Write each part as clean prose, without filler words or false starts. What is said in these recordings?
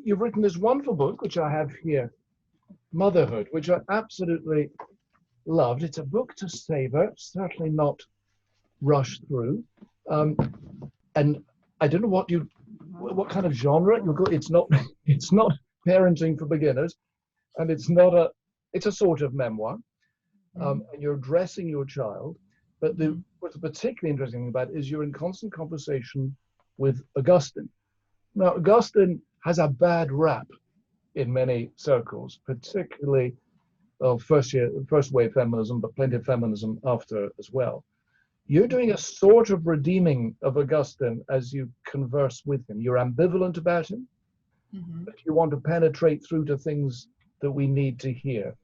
You've written this wonderful book, which I have here, Motherhood, which I absolutely loved. It's a book to savor, certainly not rush through. Um, and I don't know what kind of genre you go. It's not, it's not parenting for beginners, and it's a sort of memoir. And you're addressing your child. But what's particularly interesting thing about it is you're in constant conversation with Augustine. Now, Augustine has a bad rap in many circles, particularly of first wave feminism, but plenty of feminism after as well. You're doing a sort of redeeming of Augustine as you converse with him. You're ambivalent about him, but you want to penetrate through to things that we need to hear.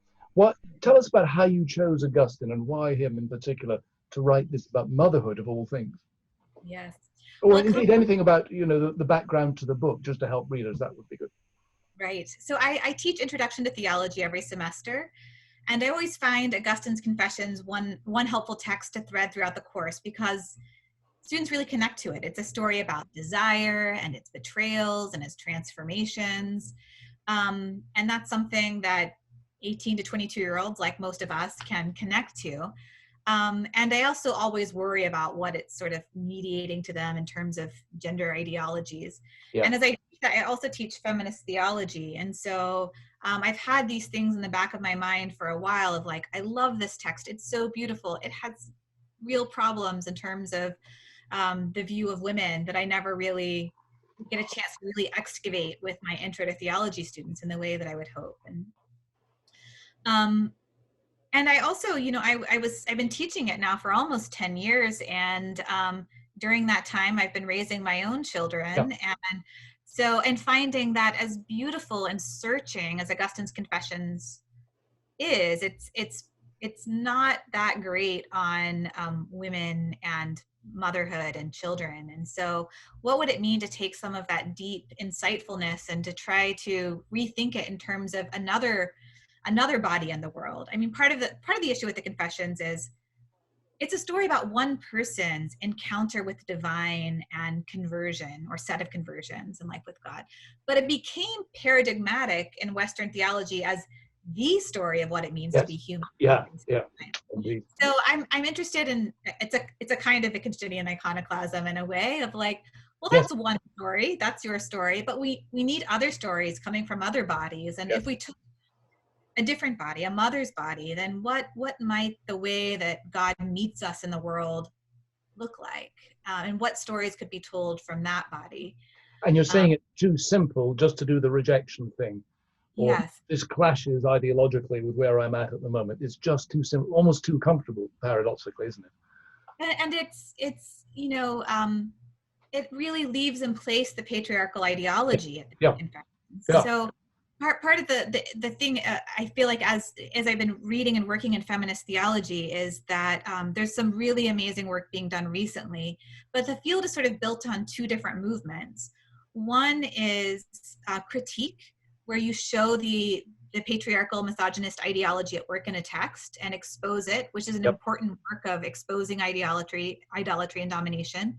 Tell us about how you chose Augustine and why him in particular to write this about motherhood of all things. Yes. Or well, indeed anything about the background to the book, just to help readers, that would be good. Right. So I teach Introduction to Theology every semester, and I always find Augustine's Confessions one helpful text to thread throughout the course because students really connect to it. It's a story about desire and its betrayals and its transformations. And that's something that 18 to 22-year-olds, like most of us, can connect to. And I also always worry about what it's sort of mediating to them in terms of gender ideologies. Yeah. And as I also teach feminist theology. And so I've had these things in the back of my mind for a while of like, I love this text. It's so beautiful. It has real problems in terms of the view of women that I never really get a chance to really excavate with my intro to theology students in the way that I would hope. And I also, I've been teaching it now for almost 10 years. And during that time, I've been raising my own children. Yeah. And finding that as beautiful and searching as Augustine's Confessions is, it's not that great on women and motherhood and children. And so what would it mean to take some of that deep insightfulness and to try to rethink it in terms of another body in the world? I mean, part of the issue with the Confessions is it's a story about one person's encounter with the divine and conversion or set of conversions and life with God. But it became paradigmatic in Western theology as the story of what it means to be human. Yeah. Indeed. So I'm interested in it's a kind of Wittgensteinian iconoclasm in a way of like, well, that's one story, that's your story, but we need other stories coming from other bodies. And if we took a different body, a mother's body, then what might the way that God meets us in the world look like? And what stories could be told from that body? And you're saying it's too simple just to do the rejection thing. Or yes. This clashes ideologically with where I'm at the moment. It's just too simple, almost too comfortable, paradoxically, isn't it? And it's it really leaves in place the patriarchal ideology. So part of the thing I feel like as I've been reading and working in feminist theology is that there's some really amazing work being done recently, but the field is sort of built on two different movements. One is critique, where you show the patriarchal misogynist ideology at work in a text and expose it, which is an important work of exposing idolatry and domination.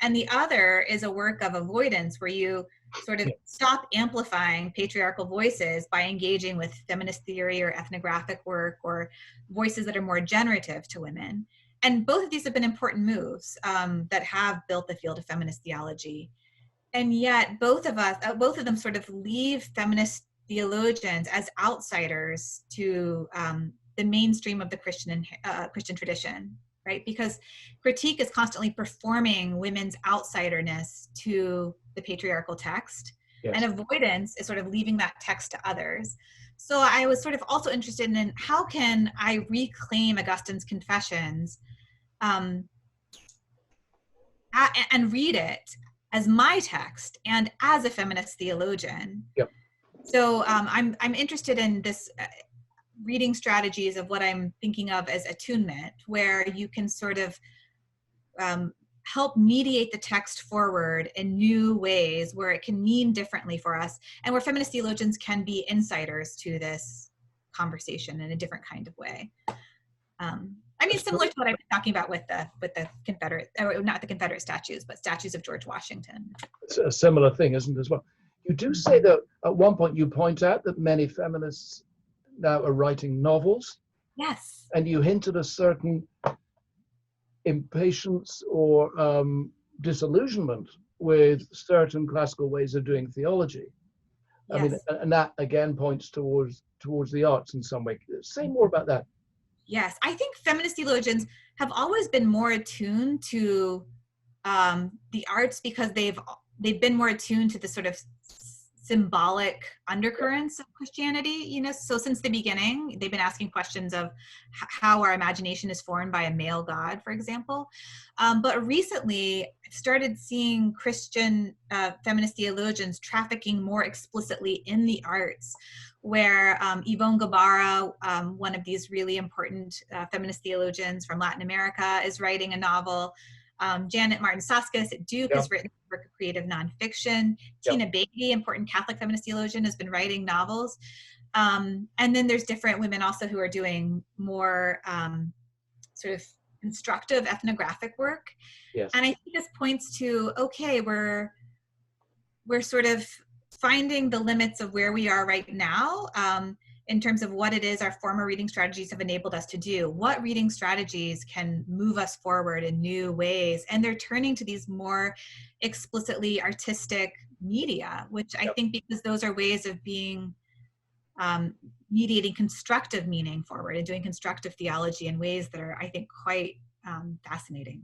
And the other is a work of avoidance, where you sort of stop amplifying patriarchal voices by engaging with feminist theory or ethnographic work or voices that are more generative to women. And both of these have been important moves that have built the field of feminist theology. And yet both of them sort of leave feminist theologians as outsiders to the mainstream of the Christian tradition, right? Because critique is constantly performing women's outsiderness to the patriarchal text, and avoidance is sort of leaving that text to others. So I was sort of also interested in how can I reclaim Augustine's Confessions and read it as my text and as a feminist theologian. So I'm interested in this reading strategies of what I'm thinking of as attunement, where you can sort of help mediate the text forward in new ways where it can mean differently for us, and where feminist theologians can be insiders to this conversation in a different kind of way. I mean, similar to what I've been talking about with the Confederate, or not the Confederate statues, but statues of George Washington. It's a similar thing, isn't it, as well? You do say that at one point you point out that many feminists now are writing novels. Yes. And you hinted a certain impatience or disillusionment with certain classical ways of doing theology. Yes. I mean, and that again points towards the arts in some way. Say more about that. Yes, I think feminist theologians have always been more attuned to the arts because they've been more attuned to the sort of symbolic undercurrents of Christianity, you know. So since the beginning, they've been asking questions of how our imagination is formed by a male God, for example. But recently, I've started seeing Christian feminist theologians trafficking more explicitly in the arts, where Yvonne Guevara, one of these really important feminist theologians from Latin America, is writing a novel. Janet Martin Soskis at Duke has written a work of creative nonfiction. Tina Begbie, important Catholic feminist theologian, has been writing novels. And then there's different women also who are doing more sort of constructive ethnographic work. Yes. And I think this points to, okay, we're sort of finding the limits of where we are right now, in terms of what it is our former reading strategies have enabled us to do. What reading strategies can move us forward in new ways? And they're turning to these more explicitly artistic media, which I think, because those are ways of being mediating constructive meaning forward and doing constructive theology in ways that are, I think, quite fascinating.